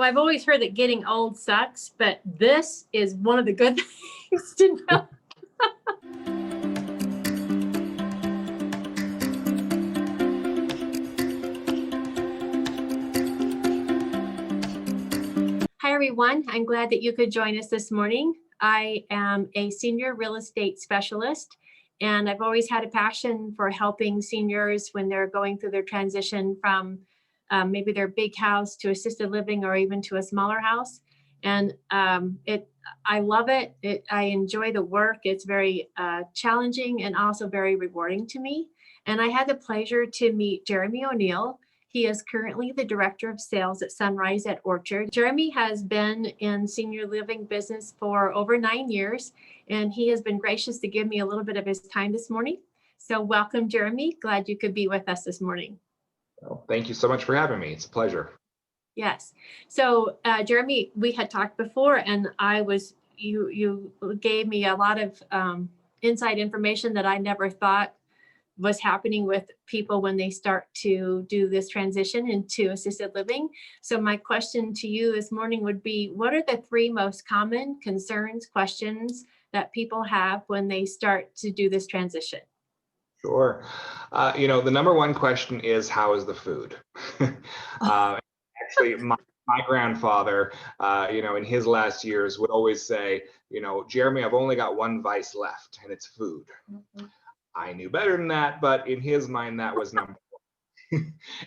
Well, I've always heard that getting old sucks, but this is one of the good things to know. Hi, everyone. I'm glad that you could join us this morning. I am a senior real estate specialist, and I've always had a passion for helping seniors when they're going through their transition from maybe their big house to assisted living or even to a smaller house. And I love it. I enjoy the work. It's very challenging and also very rewarding to me. And I had the pleasure to meet Jeromy O'Neil. He is currently the director of sales at Sunrise at Orchard. Jeromy has been in senior living business for over 9 years, and he has been gracious to give me a little bit of his time this morning. So welcome, Jeromy. Glad you could be with us this morning. Well, thank you so much for having me. It's a pleasure. Yes. So Jeromy, we had talked before, and you gave me a lot of inside information that I never thought was happening with people when they start to do this transition into assisted living. So my question to you this morning would be, what are the 3 most common concerns, questions that people have when they start to do this transition? Sure. The number one question is, how is the food? Actually, my grandfather, in his last years would always say, Jeromy, I've only got one vice left, and it's food. Mm-hmm. I knew better than that, but in his mind, that was number one.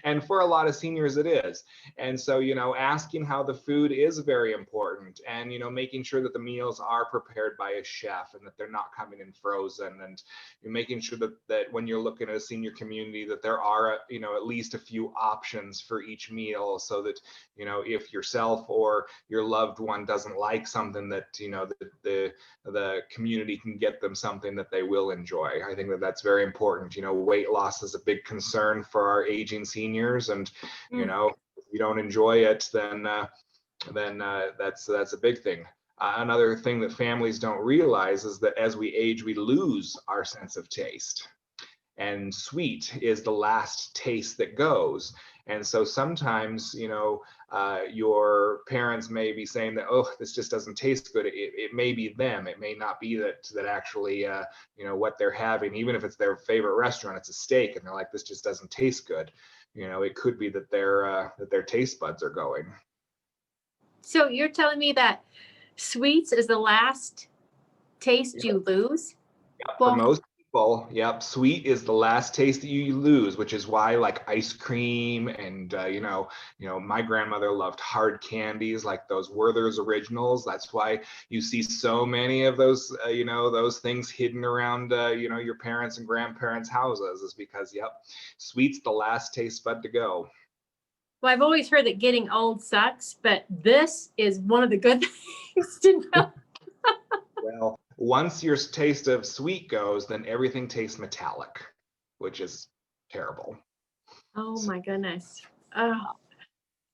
And for a lot of seniors, it is. And so, asking how the food is very important, and, making sure that the meals are prepared by a chef and that they're not coming in frozen, and you're making sure that when you're looking at a senior community, that there are, at least a few options for each meal, so that, if yourself or your loved one doesn't like something, that, the community can get them something that they will enjoy. I think that that's very important. Weight loss is a big concern for our aging seniors, and if you don't enjoy it, then that's a big thing. Another thing that families don't realize is that as we age, we lose our sense of taste, and sweet is the last taste that goes. And so sometimes, your parents may be saying that, oh, this just doesn't taste good. It may be them. It may not be that actually, what they're having, even if it's their favorite restaurant, it's a steak, and they're like, this just doesn't taste good. It could be that their taste buds are going. So you're telling me that sweets is the last taste you lose? Yeah, for most people, yep, sweet is the last taste that you lose, which is why, like, ice cream and my grandmother loved hard candies like those Werther's Originals. That's why you see so many of those those things hidden around your parents' and grandparents' houses, is because, yep, sweet's the last taste bud to go. Well, I've always heard that getting old sucks, but this is one of the good things to know. Well, once your taste of sweet goes, then everything tastes metallic, which is terrible. Oh my goodness.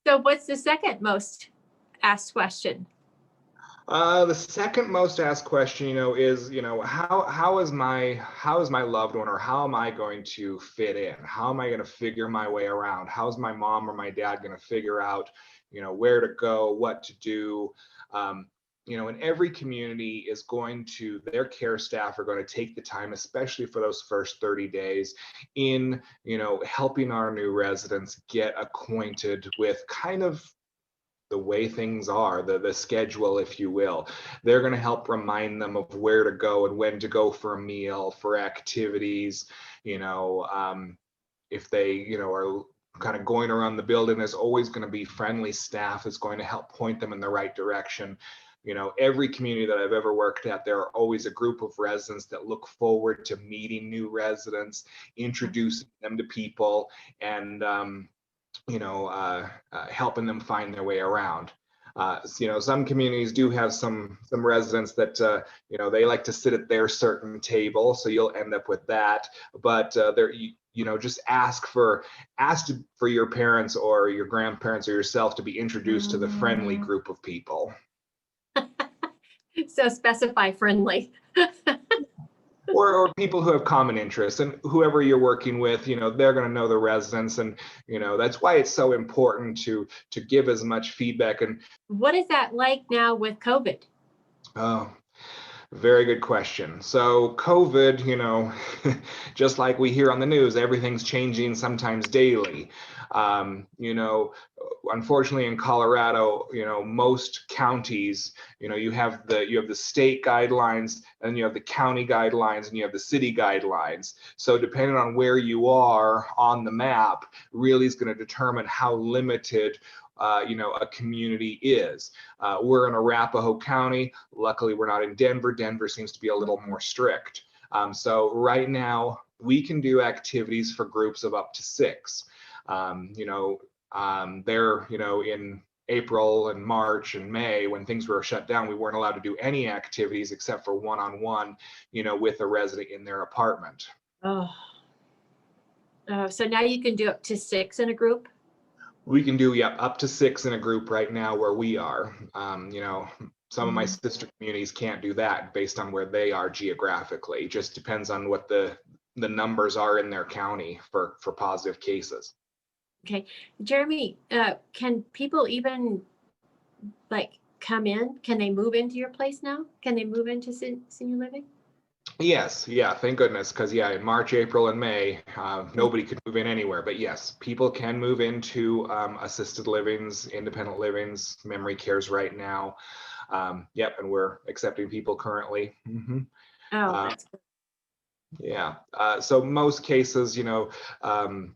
So what's the second most asked question? The second most asked question, is, how is my loved one, or how am I going to fit in? How am I going to figure my way around? How's my mom or my dad going to figure out, where to go, what to do? And every community is their care staff are going to take the time, especially for those first 30 days, in, helping our new residents get acquainted with kind of the way things are, the schedule, if you will. They're going to help remind them of where to go and when to go for a meal, for activities. If they, are kind of going around the building, there's always going to be friendly staff that's going to help point them in the right direction. Every community that I've ever worked at, there are always a group of residents that look forward to meeting new residents, introducing them to people, and helping them find their way around. Some communities do have some residents that they like to sit at their certain table, so you'll end up with that. But just ask for your parents or your grandparents or yourself to be introduced to the friendly group of people. So specify friendly. Well, or people who have common interests, and whoever you're working with, they're going to know the residents, and that's why it's so important to give as much feedback. And what is that like now with COVID? oh, very good question. So COVID, just like we hear on the news, everything's changing sometimes daily. Unfortunately in Colorado, most counties, you have the state guidelines, and you have the county guidelines, and you have the city guidelines. So depending on where you are on the map really is going to determine how limited a community is. We're in Arapahoe County. Luckily, we're not in Denver. Denver seems to be a little more strict. So right now, we can do activities for groups of up to 6. There, in April and March and May, when things were shut down, we weren't allowed to do any activities except for one-on-one, with a resident in their apartment. Oh, so now you can do up to 6 in a group? We can do, up to 6 in a group right now where we are. Some of my sister communities can't do that based on where they are geographically. It just depends on what the numbers are in their county for positive cases. Okay. Jeromy, can people even come in? Can they move into your place now? Can they move into senior living? Yes, thank goodness, because in March, April, and May, nobody could move in anywhere. But yes, people can move into assisted livings, independent livings, memory cares right now. And we're accepting people currently. Mm-hmm. Oh, that's good. Yeah. So most cases, you can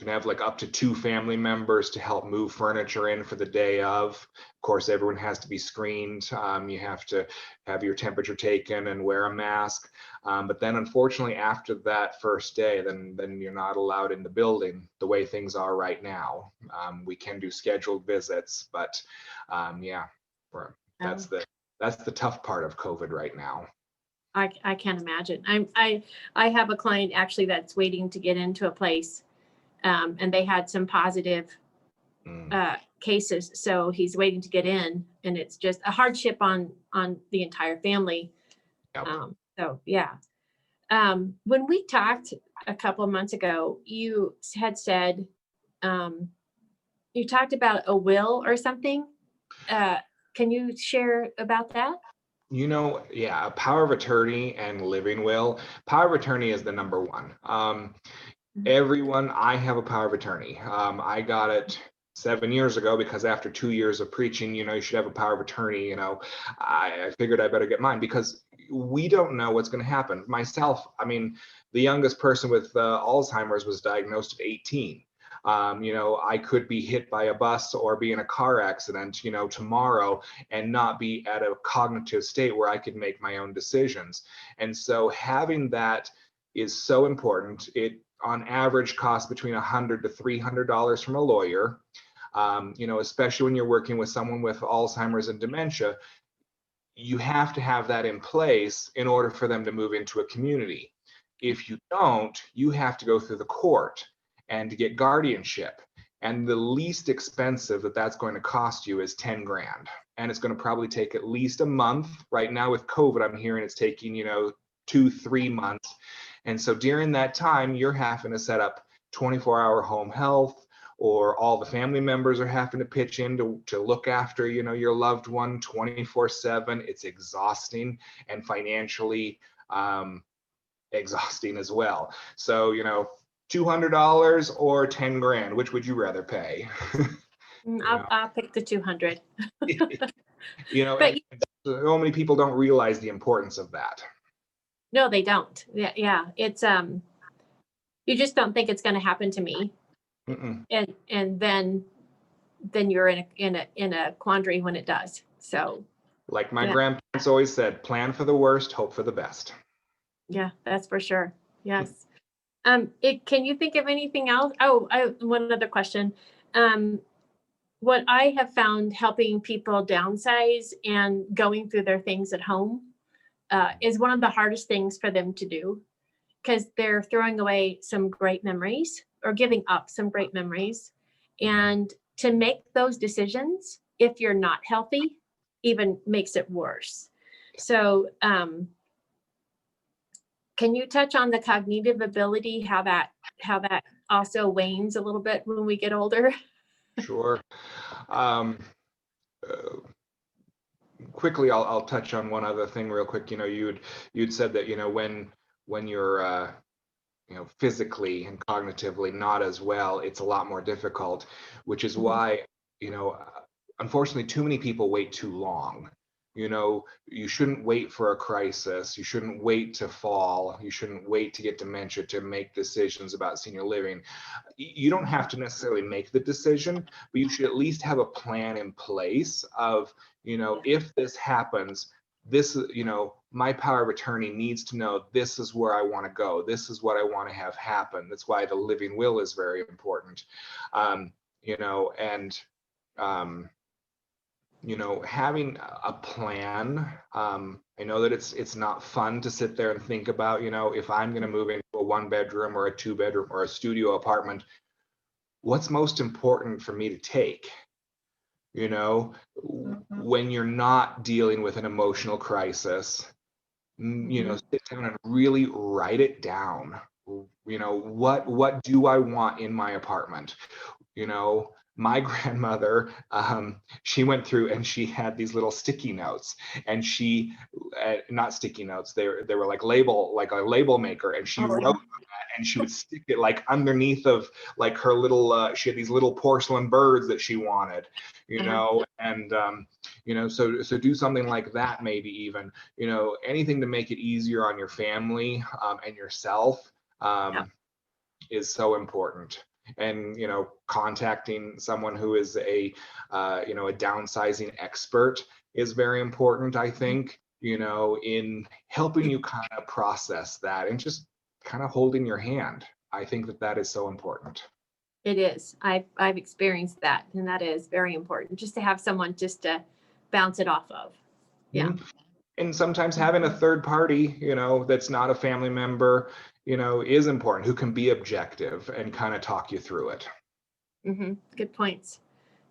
have up to 2 family members to help move furniture in for the day of. Of course, everyone has to be screened. You have to have your temperature taken and wear a mask. But then unfortunately, after that first day, then you're not allowed in the building the way things are right now. We can do scheduled visits, but that's the tough part of COVID right now. I can't imagine. I have a client actually that's waiting to get into a place, and they had some positive cases, so he's waiting to get in, and it's just a hardship on the entire family. Yep. When we talked a couple of months ago, you had said you talked about a will or something. Can you share about that? A power of attorney and living will. Power of attorney is the number one. Everyone, I have a power of attorney. I got it 7 years ago because after 2 years of preaching, you should have a power of attorney. I figured I better get mine because we don't know what's going to happen. Myself, the youngest person with Alzheimer's was diagnosed at 18. I could be hit by a bus or be in a car accident, tomorrow and not be at a cognitive state where I could make my own decisions. And so having that is so important. It on average costs between $100 to $300 from a lawyer. Especially when you're working with someone with Alzheimer's and dementia, you have to have that in place in order for them to move into a community. If you don't, you have to go through the court and to get guardianship. And the least expensive that's going to cost you is 10 grand. And it's going to probably take at least a month. Right now with COVID, I'm hearing it's taking, 2-3 months. And so during that time, you're having to set up 24-hour home health, or all the family members are having to pitch in to look after, your loved one 24/7. It's exhausting and financially exhausting as well. So, $200 or 10 grand, which would you rather pay? I'll pick the 200. But so many people don't realize the importance of that. No, they don't. Yeah. It's you just don't think it's going to happen to me. Mm-mm. And then you're in a quandary when it does. So like my grandparents always said, plan for the worst, hope for the best. Yeah, that's for sure. Yes. Can you think of anything else? One other question. What I have found helping people downsize and going through their things at home is one of the hardest things for them to do, because they're throwing away some great memories or giving up some great memories. And to make those decisions, if you're not healthy, even makes it worse. So Can you touch on the cognitive ability, how that also wanes a little bit when we get older? Sure. Um, uh, Quickly, I'll touch on one other thing real quick. You'd said that, when you're physically and cognitively not as well, it's a lot more difficult, which is why, unfortunately, too many people wait too long. You shouldn't wait for a crisis. You shouldn't wait to fall. You shouldn't wait to get dementia to make decisions about senior living. You don't have to necessarily make the decision, but you should at least have a plan in place of, if this happens, this, my power of attorney needs to know this is where I want to go. This is what I want to have happen. That's why the living will is very important. Having a plan. I know that it's not fun to sit there and think about, if I'm going to move into a 1-bedroom or a 2-bedroom or a studio apartment, what's most important for me to take? When you're not dealing with an emotional crisis, sit down and really write it down. What do I want in my apartment? My grandmother, she went through and she had these little sticky notes, and she, not sticky notes, they were like a label maker, and she wrote on that, and she would stick it like underneath of like her little, she had these little porcelain birds that she wanted, and so do something like that, maybe even, anything to make it easier on your family and yourself is so important. And contacting someone who is a downsizing expert is very important, I think, in helping you kind of process that and just kind of holding your hand. I think that is so important. It is. I've experienced that, and that is very important, just to have someone just to bounce it off of. Yeah. Mm-hmm. And sometimes having a third party, that's not a family member, is important, who can be objective and kind of talk you through it. Mm-hmm. Good points.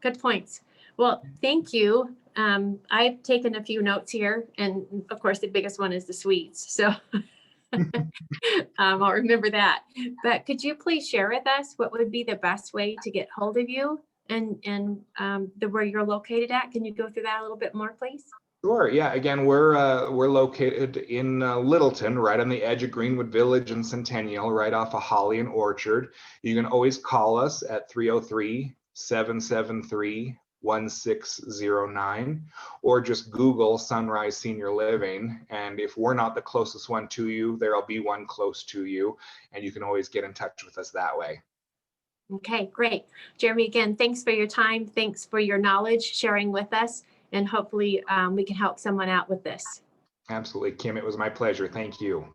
Good points. Well, thank you. I've taken a few notes here, and of course, the biggest one is the sweets. So I'll remember that. But could you please share with us what would be the best way to get hold of you and where you're located at? Can you go through that a little bit more, please? Sure. Yeah. Again, we're located in Littleton, right on the edge of Greenwood Village and Centennial, right off of Holly and Orchard. You can always call us at 303-773-1609, or just Google Sunrise Senior Living. And if we're not the closest one to you, there'll be one close to you, and you can always get in touch with us that way. Okay, great. Jeromy, again, thanks for your time. Thanks for your knowledge sharing with us. And hopefully we can help someone out with this. Absolutely, Kim. It was my pleasure. Thank you.